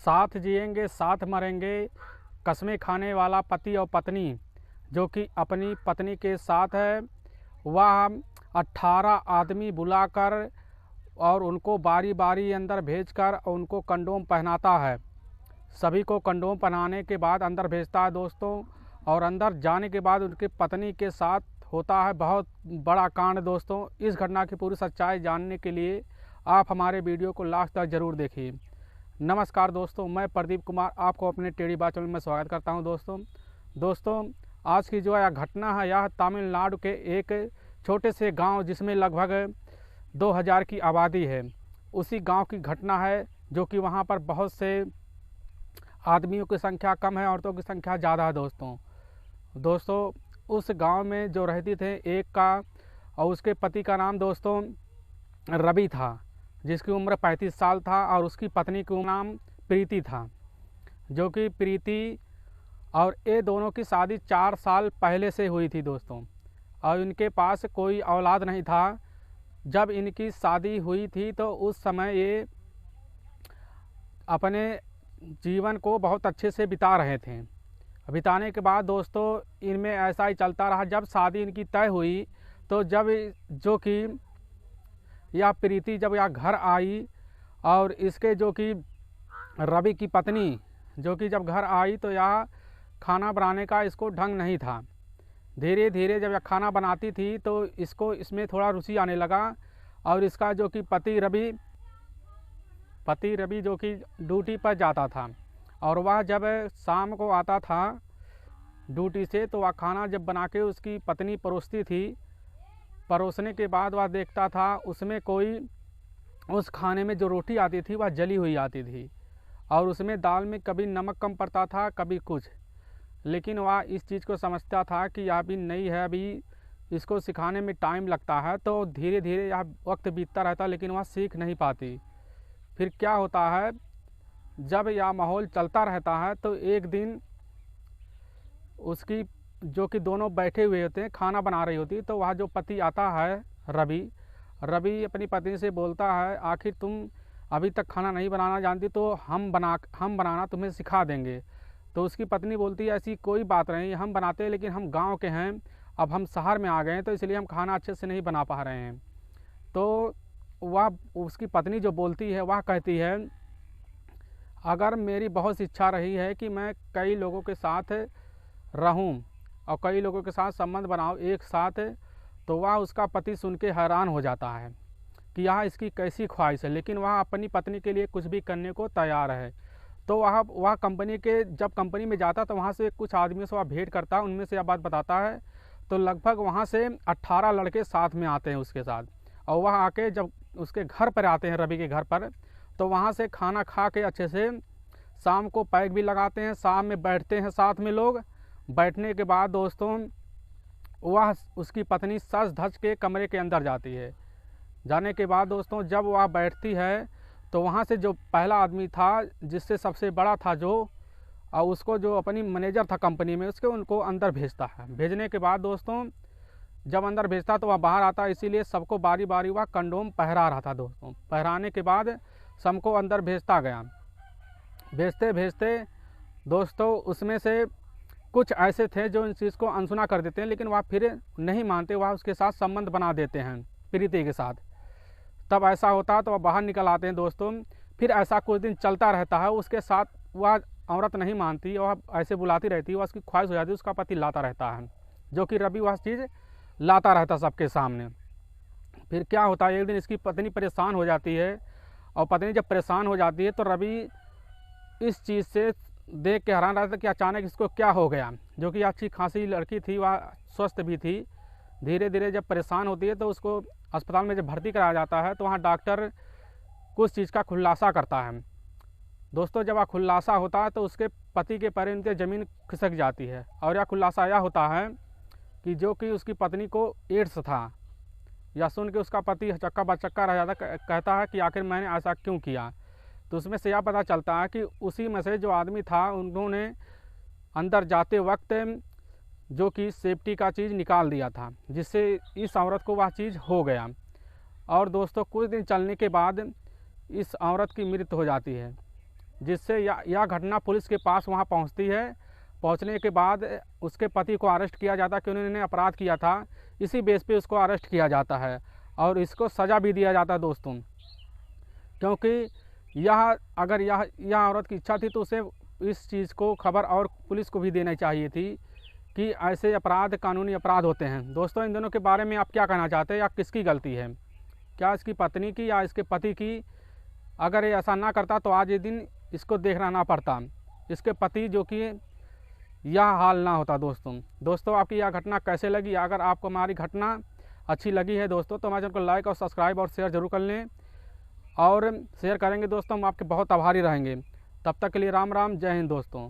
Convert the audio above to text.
साथ जिएंगे साथ मरेंगे, कस्में खाने वाला पति और पत्नी जो कि अपनी पत्नी के साथ है, वह 18 आदमी बुलाकर और उनको बारी बारी अंदर भेजकर उनको कंडोम पहनाता है। सभी को कंडोम पहनाने के बाद अंदर भेजता है दोस्तों, और अंदर जाने के बाद उनकी पत्नी के साथ होता है बहुत बड़ा कांड। दोस्तों, इस घटना की पूरी सच्चाई जानने के लिए आप हमारे वीडियो को लास्ट तक ज़रूर देखिए। नमस्कार दोस्तों, मैं प्रदीप कुमार आपको अपने टेढ़ी बात चैनल में स्वागत करता हूं। दोस्तों आज की जो यह घटना है, यह तमिलनाडु के एक छोटे से गांव जिसमें लगभग 2000 की आबादी है, उसी गांव की घटना है, जो कि वहां पर बहुत से आदमियों की संख्या कम है, औरतों की संख्या ज़्यादा है। दोस्तों उस गांव में जो रहती थे एक का और उसके पति का नाम दोस्तों रवि था, जिसकी उम्र 35 साल था, और उसकी पत्नी का नाम प्रीति था, जो कि प्रीति और ये दोनों की शादी 4 साल पहले से हुई थी दोस्तों, और इनके पास कोई औलाद नहीं था। जब इनकी शादी हुई थी तो उस समय ये अपने जीवन को बहुत अच्छे से बिता रहे थे। बिताने के बाद दोस्तों इनमें ऐसा ही चलता रहा। जब शादी इनकी तय हुई तो जब जो कि यह प्रीति जब यह घर आई, और इसके जो कि रवि की पत्नी जो कि जब घर आई तो यह खाना बनाने का इसको ढंग नहीं था। धीरे धीरे जब यह खाना बनाती थी तो इसको इसमें थोड़ा रुचि आने लगा, और इसका जो कि पति रवि जो कि ड्यूटी पर जाता था, और वह जब शाम को आता था ड्यूटी से तो वह खाना जब बना के उसकी पत्नी परोसती थी, परोसने के बाद वह देखता था उसमें कोई उस खाने में जो रोटी आती थी वह जली हुई आती थी, और उसमें दाल में कभी नमक कम पड़ता था कभी कुछ। लेकिन वह इस चीज़ को समझता था कि यह अभी नई है, अभी इसको सिखाने में टाइम लगता है, तो धीरे धीरे यह वक्त बीतता रहता, लेकिन वह सीख नहीं पाती। फिर क्या होता है, जब यह माहौल चलता रहता है तो एक दिन उसकी जो कि दोनों बैठे हुए होते हैं, खाना बना रही होती, तो वह जो पति आता है रवि अपनी पत्नी से बोलता है, आखिर तुम अभी तक खाना नहीं बनाना जानती तो हम बनाना तुम्हें सिखा देंगे। तो उसकी पत्नी बोलती है, ऐसी कोई बात नहीं, हम बनाते हैं, लेकिन हम गांव के हैं, अब हम शहर में आ गए हैं, तो इसलिए हम खाना अच्छे से नहीं बना पा रहे हैं। तो वह उसकी पत्नी जो बोलती है वह कहती है, अगर मेरी बहुत इच्छा रही है कि मैं कई लोगों के साथ रहूं और कई लोगों के साथ संबंध बनाऊं एक साथ, तो वह उसका पति सुन के हैरान हो जाता है कि यह इसकी कैसी ख्वाहिश है, लेकिन वह अपनी पत्नी के लिए कुछ भी करने को तैयार है। तो वह जब कंपनी में जाता तो वहाँ से कुछ आदमियों से वह भेंट करता, उनमें से यह बात बताता है। तो लगभग वहाँ से 18 लड़के साथ में आते हैं उसके साथ, और वह आके जब उसके घर पर आते हैं, रवि के घर पर, तो वहाँ से खाना खा के अच्छे से शाम को पैक भी लगाते हैं, शाम में बैठते हैं साथ में लोग। बैठने के बाद दोस्तों वह उसकी पत्नी सज धज के कमरे के अंदर जाती है। जाने के बाद दोस्तों जब वह बैठती है तो वहाँ से जो पहला आदमी था, जिससे सबसे बड़ा था और उसको जो अपनी मैनेजर था कंपनी में, उनको अंदर भेजता है। भेजने के बाद दोस्तों जब अंदर भेजता तो वह बाहर आता, इसीलिए सबको बारी बारी वह कंडोम पहरा रहा था दोस्तों। पहराने के बाद सबको अंदर भेजता गया। भेजते भेजते दोस्तों उसमें से कुछ ऐसे थे जो इन चीज़ को अनसुना कर देते हैं, लेकिन वह फिर नहीं मानते, वह उसके साथ संबंध बना देते हैं प्रीति के साथ। तब ऐसा होता है तो वह बाहर निकल आते हैं दोस्तों। फिर ऐसा कुछ दिन चलता रहता है, उसके साथ वह औरत नहीं मानती, वह ऐसे बुलाती रहती है, वह उसकी ख्वाहिश हो जाती है, उसका पति लाता रहता है, जो कि रवि वह चीज़ लाता रहता सबके सामने। फिर क्या होता है, एक दिन इसकी पत्नी परेशान हो जाती है, और पत्नी जब परेशान हो जाती है तो रवि इस चीज़ से देख के हैरान रहता कि अचानक इसको क्या हो गया। जो कि अच्छी खासी लड़की थी, वह स्वस्थ भी थी। धीरे धीरे जब परेशान होती है तो उसको अस्पताल में जब भर्ती कराया जाता है तो वहाँ डॉक्टर कुछ चीज़ का खुलासा करता है दोस्तों। जब वह खुलासा होता है तो उसके पति के पैर नीचे ज़मीन खिसक जाती है, और यह खुलासा यह होता है कि जो कि उसकी पत्नी को एड्स था। यह सुन के उसका पति चक्का बचक्का रह जाता, कहता है कि आखिर मैंने ऐसा क्यों किया। तो उसमें से यह पता चलता है कि उसी में से जो आदमी था, उन्होंने अंदर जाते वक्त जो कि सेफ्टी का चीज़ निकाल दिया था, जिससे इस औरत को वह चीज़ हो गया। और दोस्तों कुछ दिन चलने के बाद इस औरत की मृत्यु हो जाती है। जिससे यह घटना पुलिस के पास वहाँ पहुँचती है। पहुँचने के बाद उसके पति को अरेस्ट किया जाता है कि उन्होंने अपराध किया था, इसी बेस पे उसको अरेस्ट किया जाता है और इसको सज़ा भी दिया जाता है दोस्तों। क्योंकि यह औरत की इच्छा थी तो उसे इस चीज़ को खबर और पुलिस को भी देनी चाहिए थी कि ऐसे अपराध कानूनी अपराध होते हैं। दोस्तों, इन दोनों के बारे में आप क्या कहना चाहते हैं, या किसकी गलती है, क्या इसकी पत्नी की या इसके पति की? अगर ये ऐसा ना करता तो आज ये दिन इसको देखना ना पड़ता, इसके पति जो कि यह हाल ना होता। दोस्तों आपकी यह घटना कैसे लगी? अगर आपको हमारी घटना अच्छी लगी है दोस्तों तो हमारे चैनल को लाइक और सब्सक्राइब और शेयर जरूर कर लें, और शेयर करेंगे दोस्तों, हम आपके बहुत आभारी रहेंगे। तब तक के लिए राम राम, जय हिंद दोस्तों।